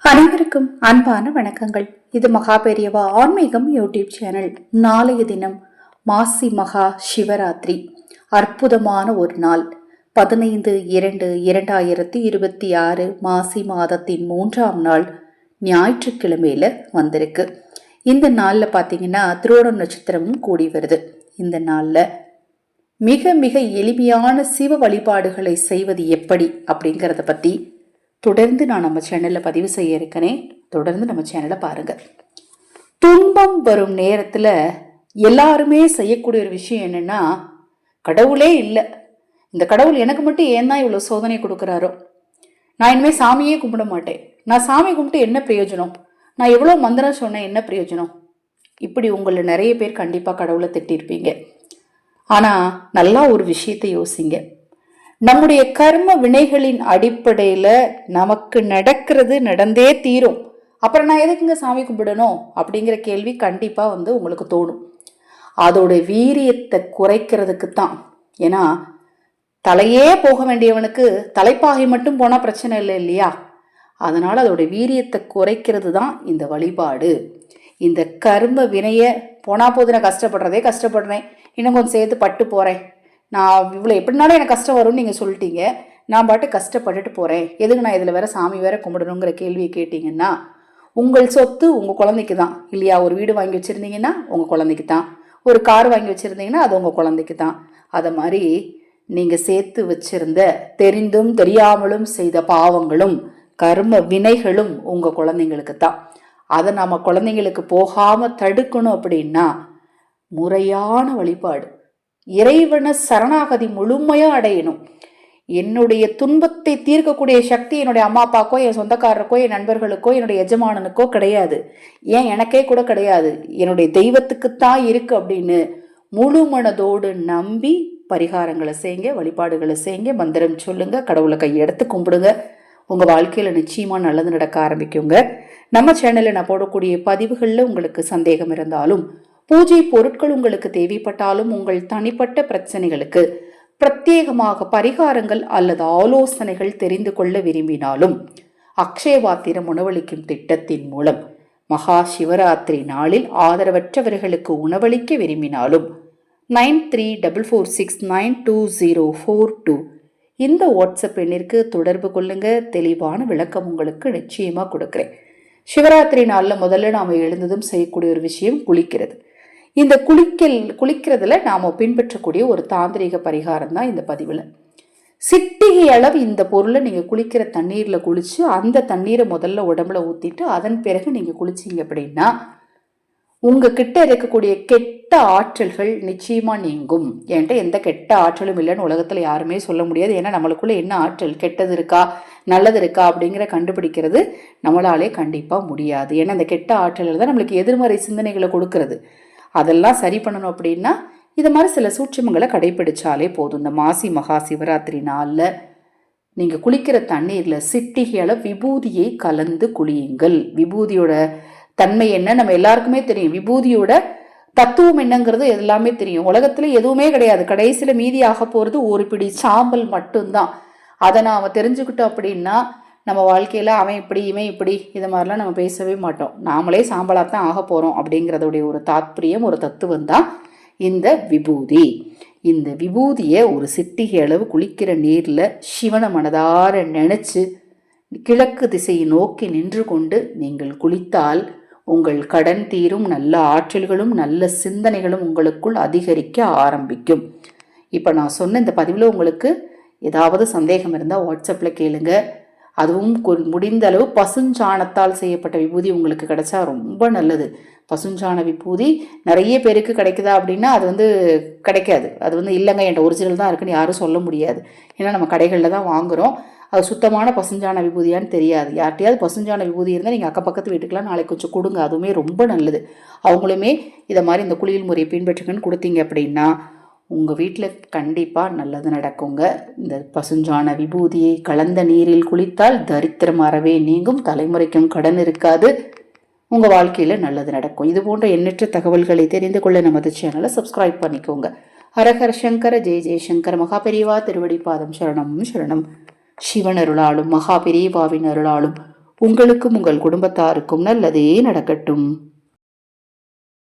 அனைவருக்கும் அன்பான வணக்கங்கள். இது மகாபெரியவா ஆன்மீகம் யூடியூப் சேனல். நாளைய தினம் மாசி மகா சிவராத்திரி. அற்புதமான ஒரு நாள். 15/2/2026 மாசி மாதத்தின் 3ஆம் நாள் ஞாயிற்றுக்கிழமையில வந்திருக்கு. இந்த நாள்ல பாத்தீங்கன்னா திருவோணம் நட்சத்திரமும் கூடி வருது. இந்த நாள்ல மிக மிக எளிமையான சிவ வழிபாடுகளை செய்வது எப்படி அப்படிங்கறத பத்தி தொடர்ந்து நான் நம்ம சேனல்ல பதிவு செய்ய இருக்கேன். தொடர்ந்து நம்ம சேனலை பாருங்க. துன்பம் வரும் நேரத்துல எல்லாருமே செய்யக்கூடிய ஒரு விஷயம் என்னன்னா, கடவுளே இல்லை, இந்த கடவுள் எனக்கு மட்டும் ஏன் தான் இவ்வளவு சோதனை கொடுக்குறாரோ, நான் இனிமே சாமியே கும்பிட மாட்டேன், நான் சாமி கும்பிட்டு என்ன பிரயோஜனம், நான் எவ்வளவு மந்திரம் சொன்னேன் என்ன பிரயோஜனம், இப்படி உங்களை நிறைய பேர் கண்டிப்பா கடவுளை திட்டிருப்பீங்க. ஆனா நல்லா ஒரு விஷயத்தை யோசிங்க. நம்முடைய கர்ம வினைகளின் அடிப்படையில நமக்கு நடக்கிறது நடந்தே தீரும். அப்புறம் நான் எதுக்குங்க சாமி கும்பிடணும் அப்படிங்கிற கேள்வி கண்டிப்பா உங்களுக்கு தோணும். அதோட வீரியத்தை குறைக்கிறதுக்குத்தான். ஏன்னா தலையே போக வேண்டியவனுக்கு தலைப்பாகை மட்டும் போனா பிரச்சனை இல்லை இல்லையா? அதனால அதோட வீரியத்தை குறைக்கிறது தான் இந்த வழிபாடு. இந்த கர்ம வினைய போனா போது நான் கஷ்டப்படுறதே கஷ்டப்படுறேன், இன்னும் கொஞ்சம் சேர்த்து பட்டு போறேன், நான் இவ்வளோ எப்படினாலும் எனக்கு கஷ்டம் வரும்னு நீங்கள் சொல்லிட்டீங்க, நான் பாட்டு கஷ்டப்பட்டுட்டு போகிறேன், எதுக்கு நான் இதில் வேற சாமி வேற கும்பிடணுங்கிற கேள்வியை கேட்டிங்கன்னா, உங்கள் சொத்து உங்கள் குழந்தைக்கு தான் இல்லையா? ஒரு வீடு வாங்கி வச்சுருந்தீங்கன்னா உங்கள் குழந்தைக்கு தான், ஒரு கார் வாங்கி வச்சுருந்தீங்கன்னா அது உங்கள் குழந்தைக்கு தான். அதை மாதிரி நீங்கள் சேர்த்து வச்சிருந்த தெரிந்தும் தெரியாமலும் செய்த பாவங்களும் கர்ம வினைகளும் உங்கள் குழந்தைங்களுக்கு தான். அதை நம்ம குழந்தைங்களுக்கு போகாமல் தடுக்கணும் அப்படின்னா முறையான வழிபாடு, இறைவனை சரணாகதி முழுமையா அடையணும். என்னுடைய துன்பத்தை தீர்க்கக்கூடிய சக்தி என்னுடைய அம்மா அப்பாக்கோ என் சொந்தக்காரருக்கோ என் நண்பர்களுக்கோ என்னுடைய எஜமானனுக்கோ கிடையாது, ஏன் எனக்கே கூட கிடையாது, என்னுடைய தெய்வத்துக்குத்தான் இருக்கு அப்படின்னு முழு மனதோடு நம்பி பரிகாரங்களை செய்யுங்க, வழிபாடுகளை செய்யுங்க, மந்திரம் சொல்லுங்க, கடவுளை கையெடுத்து கும்பிடுங்க. உங்க வாழ்க்கையில நிச்சயமா நல்லது நடக்க ஆரம்பிக்குங்க. நம்ம சேனல்ல நான் போடக்கூடிய பதிவுகள்ல உங்களுக்கு சந்தேகம் இருந்தாலும், பூஜை பொருட்கள் உங்களுக்கு தேவைப்பட்டாலும், உங்கள் தனிப்பட்ட பிரச்சனைகளுக்கு பிரத்யேகமாக பரிகாரங்கள் அல்லது ஆலோசனைகள் தெரிந்து கொள்ள விரும்பினாலும், அக்ஷயபாத்திரம் உணவளிக்கும் திட்டத்தின் மூலம் மகா சிவராத்திரி நாளில் ஆதரவற்றவர்களுக்கு உணவளிக்க விரும்பினாலும் 9344692042 இந்த வாட்ஸ்அப் எண்ணிற்கு தொடர்பு கொள்ளுங்க. தெளிவான விளக்கம் உங்களுக்கு நிச்சயமா கொடுக்கிறேன். சிவராத்திரி நாளில் முதல்ல நாம எழுந்ததும் செய்யக்கூடிய ஒரு விஷயம் குளிக்கிறது. இந்த குளிக்கிறதுல நாம பின்பற்றக்கூடிய ஒரு தாந்திரிக பரிகாரம் தான் இந்த பதிவுல. சிட்டிகை அளவு இந்த பொருளை நீங்க குளிக்கிற தண்ணீர்ல குளிச்சு அந்த தண்ணீரை முதல்ல உடம்புல ஊத்திட்டு அதன் பிறகு நீங்க குளிச்சீங்க அப்படின்னா உங்க கிட்ட இருக்கக்கூடிய கெட்ட ஆற்றல்கள் நிச்சயமா நீங்கும். என்கிட்ட எந்த கெட்ட ஆற்றலும் இல்லைன்னு உலகத்துல யாருமே சொல்ல முடியாது. ஏன்னா நம்மளுக்குள்ள என்ன ஆற்றல், கெட்டது இருக்கா நல்லது இருக்கா அப்படிங்கிற கண்டுபிடிக்கிறது நம்மளாலே கண்டிப்பா முடியாது. ஏன்னா அந்த கெட்ட ஆற்றல் தான் நம்மளுக்கு எதிர்மறை சிந்தனைகளை கொடுக்கறது. அதெல்லாம் சரி பண்ணணும் அப்படின்னா இது மாதிரி சில சூட்சமங்களை கடைபிடிச்சாலே போதும். இந்த மாசி மகா சிவராத்திரி நாளில் நீங்கள் குளிக்கிற தண்ணீரில் சிட்டிகையால் விபூதியை கலந்து குளியுங்கள். விபூதியோட தன்மை என்ன நம்ம எல்லாருக்குமே தெரியும், விபூதியோட தத்துவம் என்னங்கிறது எல்லாமே தெரியும். உலகத்துல எதுவுமே கிடையாது, கடைசியில் மீதி ஆக போகிறது ஒரு பிடி சாம்பல் மட்டும்தான். அதை நாம் தெரிஞ்சுக்கிட்டோம் அப்படின்னா நம்ம வாழ்க்கையில் அவன் இப்படி இவன் இப்படி இது மாதிரிலாம் நம்ம பேசவே மாட்டோம். நாமளே சாம்பலாத்தான் ஆக போகிறோம் அப்படிங்கிறதுடைய ஒரு தாத்பரியம், ஒரு தத்துவம் தான் இந்த விபூதி. இந்த விபூதியை ஒரு சிட்டிகை அளவு குளிக்கிற நீரில் சிவனை மனதார நினச்சி கிழக்கு திசையை நோக்கி நின்று கொண்டு நீங்கள் குளித்தால் உங்கள் கடன் தீரும், நல்ல ஆற்றல்களும் நல்ல சிந்தனைகளும் உங்களுக்குள் அதிகரிக்க ஆரம்பிக்கும். இப்போ நான் சொன்ன இந்த பதிவில் உங்களுக்கு ஏதாவது சந்தேகம் இருந்தால் வாட்ஸ்அப்பில் கேளுங்க. அதுவும் முடிந்த அளவு பசுஞ்சாணத்தால் செய்யப்பட்ட விபூதி உங்களுக்கு கிடைச்சா ரொம்ப நல்லது. பசுஞ்சாண விபூதி நிறைய பேருக்கு கிடைக்குதா அப்படின்னா அது கிடைக்காது. அது இல்லைங்க என்கிட்ட ஒரிஜினல் தான் இருக்குன்னு யாரும் சொல்ல முடியாது. ஏன்னா நம்ம கடைகளில் தான் வாங்குகிறோம். அது சுத்தமான பசுஞ்சாண விபூதியான்னு தெரியாது. யார்கிட்டையாவது பசுஞ்சாண விபூதி இருந்தால் நீங்கள் அக்கம் பக்கத்து வீட்டுக்கெலாம் நாளைக்கு கொஞ்சம் கொடுங்க, அதுவுமே ரொம்ப நல்லது. அவங்களுமே இதை மாதிரி இந்த குளியல் முறையை பின்பற்றுங்கன்னு கொடுத்தீங்க அப்படின்னா உங்கள் வீட்டில் கண்டிப்பாக நல்லது நடக்குங்க. இந்த பசுஞ்சாண விபூதியை கலந்த நீரில் குளித்தால் தரித்திரம் அறவே நீங்கும், தலைமுறைக்கும் கடன் இருக்காது, உங்கள் வாழ்க்கையில் நல்லது நடக்கும். இது போன்ற எண்ணற்ற தகவல்களை தெரிந்து கொள்ள நமது சேனலை சப்ஸ்கிரைப் பண்ணிக்கோங்க. ஹரஹர சங்கர ஜெய ஜெயசங்கர். மகாபெரிவா திருவடி பாதம் சரணம் சரணம். சிவன் அருளாலும் மகா பெரியவாவின் அருளாலும் உங்களுக்கும் உங்கள் குடும்பத்தாருக்கும் நல்லதே நடக்கட்டும்.